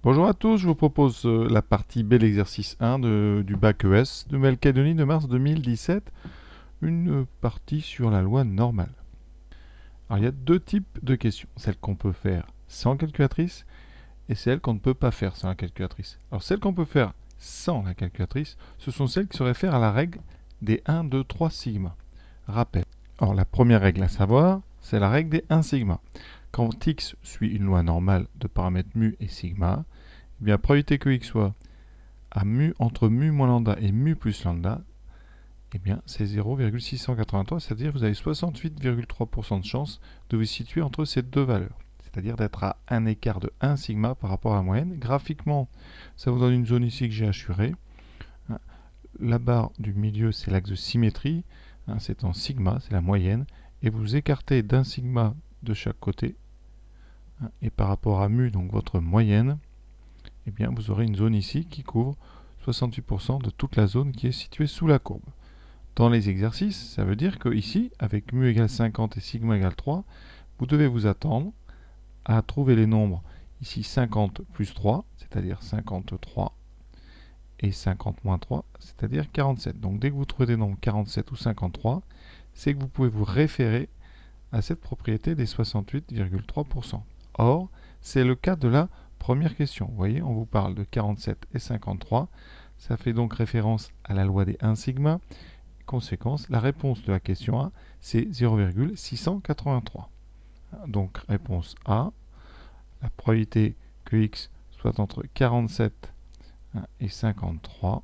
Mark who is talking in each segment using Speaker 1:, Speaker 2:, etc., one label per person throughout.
Speaker 1: Bonjour à tous, je vous propose la partie B, l'exercice 1 du bac ES de Nouvelle-Calédonie de mars 2017, une partie sur la loi normale. Alors il y a deux types de questions, celles qu'on peut faire sans calculatrice et celles qu'on ne peut pas faire sans la calculatrice. Alors celles qu'on peut faire sans la calculatrice, ce sont celles qui se réfèrent à la règle des 1, 2, 3 sigma. Rappel. Alors la première règle à savoir, c'est la règle des 1 sigma. Quand x suit une loi normale de paramètres mu et sigma, eh bien, probabilité que x soit à mu entre mu moins lambda et mu plus lambda, eh bien, c'est 0,683, c'est-à-dire que vous avez 68,3% de chance de vous situer entre ces deux valeurs, c'est-à-dire d'être à un écart de 1 sigma par rapport à la moyenne. Graphiquement, ça vous donne une zone ici que j'ai assurée. La barre du milieu, c'est l'axe de symétrie, c'est en sigma, c'est la moyenne, et vous écartez d'un sigma de chaque côté, et par rapport à mu, donc votre moyenne, eh bien, vous aurez une zone ici qui couvre 68% de toute la zone qui est située sous la courbe. Dans les exercices, ça veut dire que ici, avec mu égale 50 et sigma égale 3, vous devez vous attendre à trouver les nombres ici 50 plus 3, c'est-à-dire 53, et 50 moins 3, c'est-à-dire 47. Donc dès que vous trouvez des nombres 47 ou 53, c'est que vous pouvez vous référer à cette propriété des 68,3%. Or, c'est le cas de la première question. Vous voyez, on vous parle de 47 et 53. Ça fait donc référence à la loi des 1 sigma. Conséquence, la réponse de la question A, c'est 0,683. Donc, réponse A, la probabilité que x soit entre 47 et 53.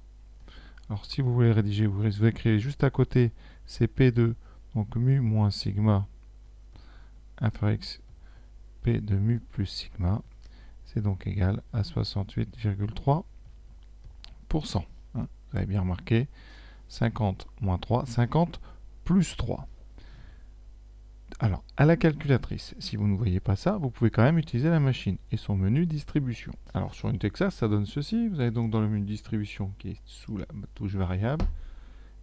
Speaker 1: Alors, si vous voulez rédiger, vous écrivez juste à côté, c'est P2, donc mu moins sigma inférieur x P de mu plus sigma, c'est donc égal à 68,3%. Vous avez bien remarqué, 50 moins 3, 50 plus 3. Alors, à la calculatrice, si vous ne voyez pas ça, vous pouvez quand même utiliser la machine et son menu distribution. Alors, sur une Texas, ça donne ceci. Vous allez donc dans le menu distribution qui est sous la touche variable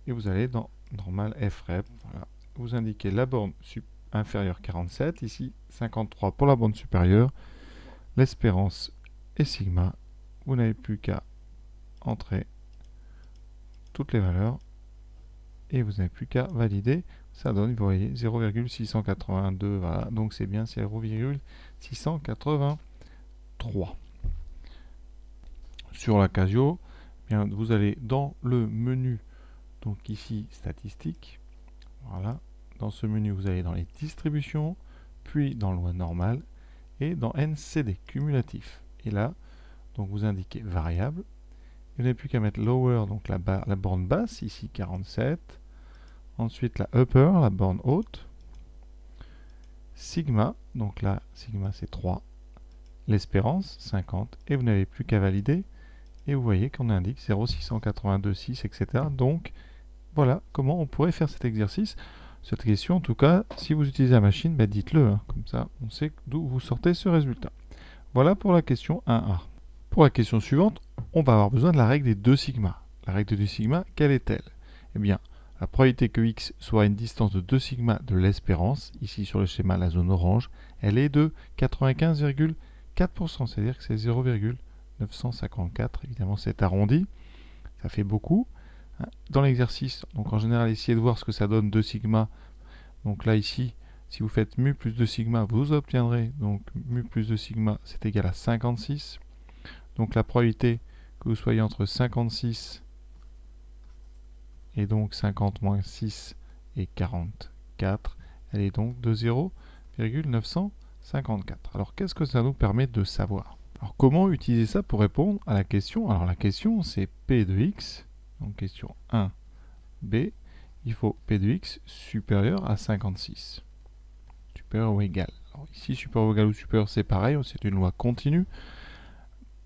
Speaker 1: et vous allez dans normal frep. Voilà. Vous indiquez la borne inférieure 47, ici 53 pour la borne supérieure, l'espérance et sigma. Vous n'avez plus qu'à entrer toutes les valeurs et vous n'avez plus qu'à valider. Ça donne, vous voyez, 0,682. Voilà, donc c'est bien 0,683. Sur la Casio, bien, vous allez dans le menu, donc ici statistiques. Voilà, dans ce menu, vous allez dans les distributions, puis dans loi normale et dans NCD, cumulatif. Et là, donc vous indiquez variable. Vous n'avez plus qu'à mettre lower, donc la borne basse, ici 47. Ensuite la upper, la borne haute. Sigma, donc là, sigma c'est 3. L'espérance, 50. Et vous n'avez plus qu'à valider. Et vous voyez qu'on indique 0,682,6, etc. Donc, voilà comment on pourrait faire cet exercice. Cette question, en tout cas, si vous utilisez la machine, bah dites-le. Comme ça, on sait d'où vous sortez ce résultat. Voilà pour la question 1A. Pour la question suivante, on va avoir besoin de la règle des 2 sigma. La règle des 2 sigma, quelle est-elle? Eh bien, la probabilité que x soit à une distance de 2 sigma de l'espérance, ici sur le schéma la zone orange, elle est de 95,4%, c'est-à-dire que c'est 0,954. Évidemment, c'est arrondi, ça fait beaucoup. Dans l'exercice, donc en général, essayez de voir ce que ça donne 2 sigma. Donc là, ici, si vous faites mu plus 2 sigma, vous obtiendrez donc mu plus 2 sigma, c'est égal à 56. Donc la probabilité que vous soyez entre 56 et donc 50 moins 6 et 44, elle est donc de 0,954. Alors qu'est-ce que ça nous permet de savoir? Alors comment utiliser ça pour répondre à la question? Alors la question c'est P de x, donc question 1b, il faut P de x supérieur à 56. Supérieur ou égal. Alors ici supérieur ou égal ou supérieur c'est pareil, c'est une loi continue.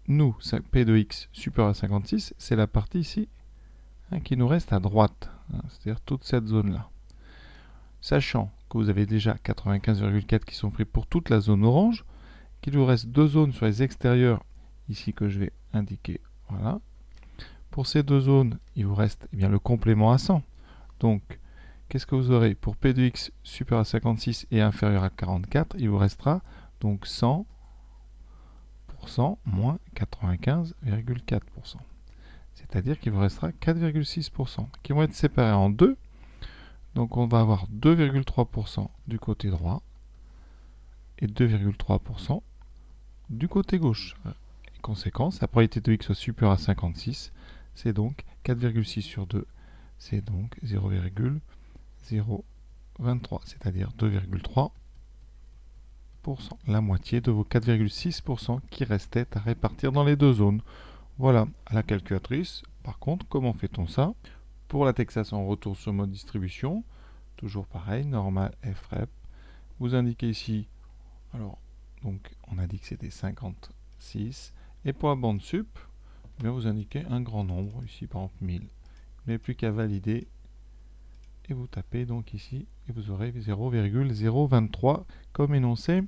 Speaker 1: Nous, P de x supérieur à 56, c'est la partie ici qui nous reste à droite, c'est-à-dire toute cette zone-là. Sachant que vous avez déjà 95,4 qui sont pris pour toute la zone orange, qu'il vous reste deux zones sur les extérieurs, ici que je vais indiquer, voilà. Pour ces deux zones, il vous reste eh bien, le complément à 100. Donc, qu'est-ce que vous aurez? Pour P de x supérieur à 56 et inférieur à 44, il vous restera donc 100 pour 100% moins 95,4%. C'est-à-dire qu'il vous restera 4,6% qui vont être séparés en deux. Donc on va avoir 2,3% du côté droit et 2,3% du côté gauche. Conséquence, la probabilité de x soit supérieure à 56, c'est donc 4,6 sur 2, c'est donc 0,023, c'est-à-dire 2,3%, la moitié de vos 4,6% qui restaient à répartir dans les deux zones. Voilà, à la calculatrice. Par contre, comment fait-on ça? Pour la Texas, on retourne sur mode distribution, toujours pareil, normal FREP. Vous indiquez ici, alors, donc on a dit que c'était 56, et pour la bande sup, eh bien vous indiquez un grand nombre, ici par exemple 1000. Vous n'avez plus qu'à valider, et vous tapez donc ici, et vous aurez 0,023 comme énoncé.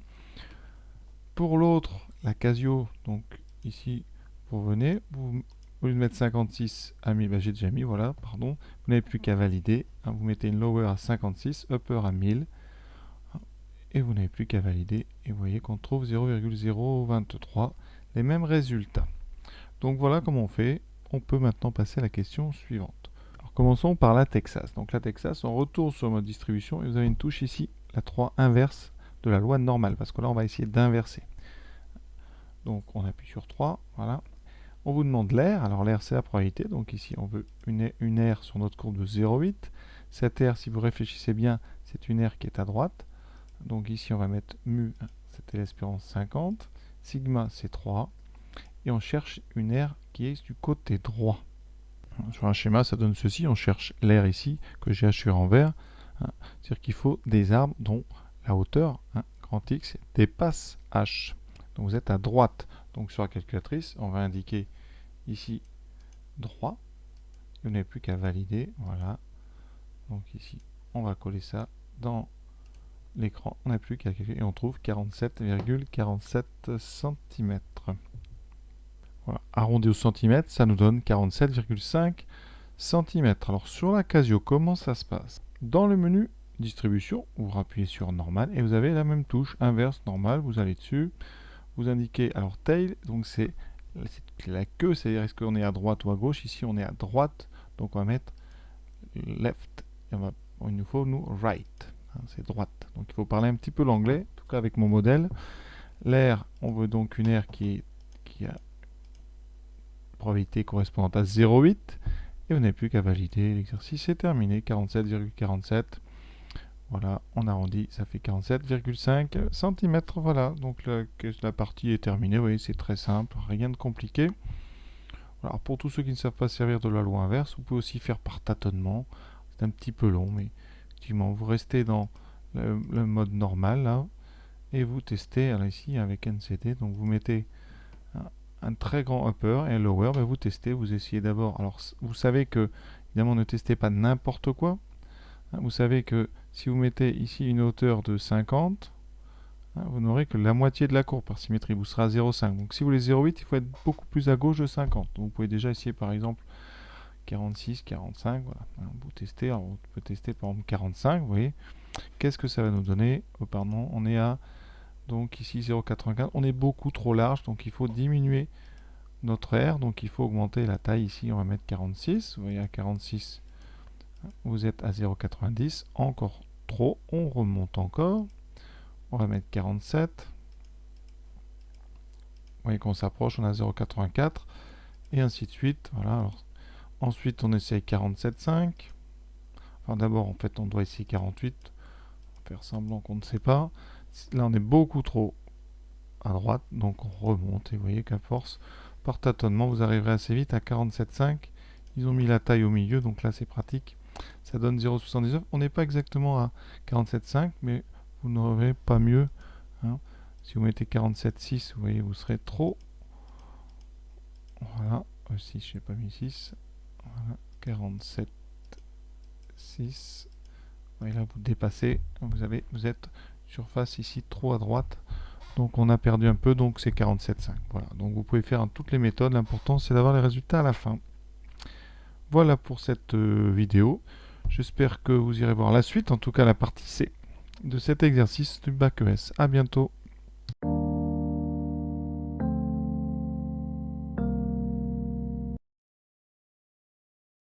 Speaker 1: Pour l'autre, la Casio, donc ici, vous venez, vous, au lieu de mettre 56 à 1000, j'ai déjà mis, voilà, pardon, vous n'avez plus qu'à valider, hein, vous mettez une lower à 56, upper à 1000, et vous n'avez plus qu'à valider, et vous voyez qu'on trouve 0,023, les mêmes résultats. Donc voilà comment on fait. On peut maintenant passer à la question suivante. Alors commençons par la Texas. Donc la Texas, on retourne sur mode distribution et vous avez une touche ici, la 3 inverse de la loi normale, parce que là on va essayer d'inverser. Donc on appuie sur 3, voilà. On vous demande l'air, alors l'air c'est la probabilité, donc ici on veut une aire sur notre courbe de 0,8. Cette aire, si vous réfléchissez bien, c'est une aire qui est à droite. Donc ici on va mettre mu, c'était l'espérance 50, sigma c'est 3, et on cherche une aire qui est du côté droit. Sur un schéma, ça donne ceci, on cherche l'aire ici, que j'ai hachuré en vert, c'est-à-dire qu'il faut des arbres dont la hauteur, grand X, dépasse H. Donc vous êtes à droite. Donc sur la calculatrice, on va indiquer ici droit, vous n'avez plus qu'à valider, voilà. Donc ici, on va coller ça dans l'écran, on n'a plus qu'à calculer et on trouve 47,47 cm. Voilà. Arrondi au centimètre, ça nous donne 47,5 cm. Alors sur la Casio, comment ça se passe? Dans le menu distribution, vous rappuyez sur normal et vous avez la même touche, inverse, normal, vous allez dessus, vous indiquez, alors tail, donc c'est la queue, c'est-à-dire est-ce qu'on est à droite ou à gauche? Ici on est à droite, donc on va mettre left, et il nous faut right, c'est droite. Donc il faut parler un petit peu l'anglais, en tout cas avec mon modèle. L'air, on veut donc une aire qui a probabilité correspondante à 0,8 et vous n'avez plus qu'à valider, l'exercice est terminé, 47,47, voilà, on arrondit, ça fait 47,5 cm, voilà, donc la partie est terminée, vous voyez, c'est très simple, rien de compliqué. Alors pour tous ceux qui ne savent pas servir de la loi inverse, vous pouvez aussi faire par tâtonnement, c'est un petit peu long, mais effectivement, vous restez dans le mode normal, là, et vous testez, alors ici, avec NCT, donc vous mettez un très grand upper et un lower, vous testez, vous essayez d'abord. Alors vous savez que évidemment ne testez pas n'importe quoi. Vous savez que si vous mettez ici une hauteur de 50, vous n'aurez que la moitié de la courbe par symétrie, vous serez à 0,5. Donc si vous voulez 0,8, il faut être beaucoup plus à gauche de 50. Donc vous pouvez déjà essayer par exemple 46, 45, voilà. Vous testez, alors on peut tester par exemple 45, vous voyez. Qu'est-ce que ça va nous donner? Oh, pardon, on est à donc ici 0,84, on est beaucoup trop large, donc il faut diminuer notre R, donc il faut augmenter la taille ici, on va mettre 46, vous voyez à 46, vous êtes à 0,90, encore trop, on remonte encore, on va mettre 47, vous voyez qu'on s'approche, on a 0,84, et ainsi de suite, voilà, alors, ensuite on essaye 47,5, alors d'abord en fait on doit essayer 48, on va faire semblant qu'on ne sait pas, là on est beaucoup trop à droite, donc on remonte, et vous voyez qu'à force, par tâtonnement, vous arriverez assez vite à 47,5. Ils ont mis la taille au milieu, donc là c'est pratique. Ça donne 0,79. On n'est pas exactement à 47,5, mais vous n'aurez pas mieux. Si vous mettez 47,6, vous voyez, vous serez trop. Voilà, aussi, je n'ai pas mis 6. Voilà, 47,6. Vous voyez là, vous dépassez. Vous êtes surface ici trop à droite. Donc on a perdu un peu, donc c'est 47,5. Voilà, donc vous pouvez faire toutes les méthodes, l'important c'est d'avoir les résultats à la fin. Voilà pour cette vidéo. J'espère que vous irez voir la suite, en tout cas la partie C de cet exercice du bac ES. A bientôt.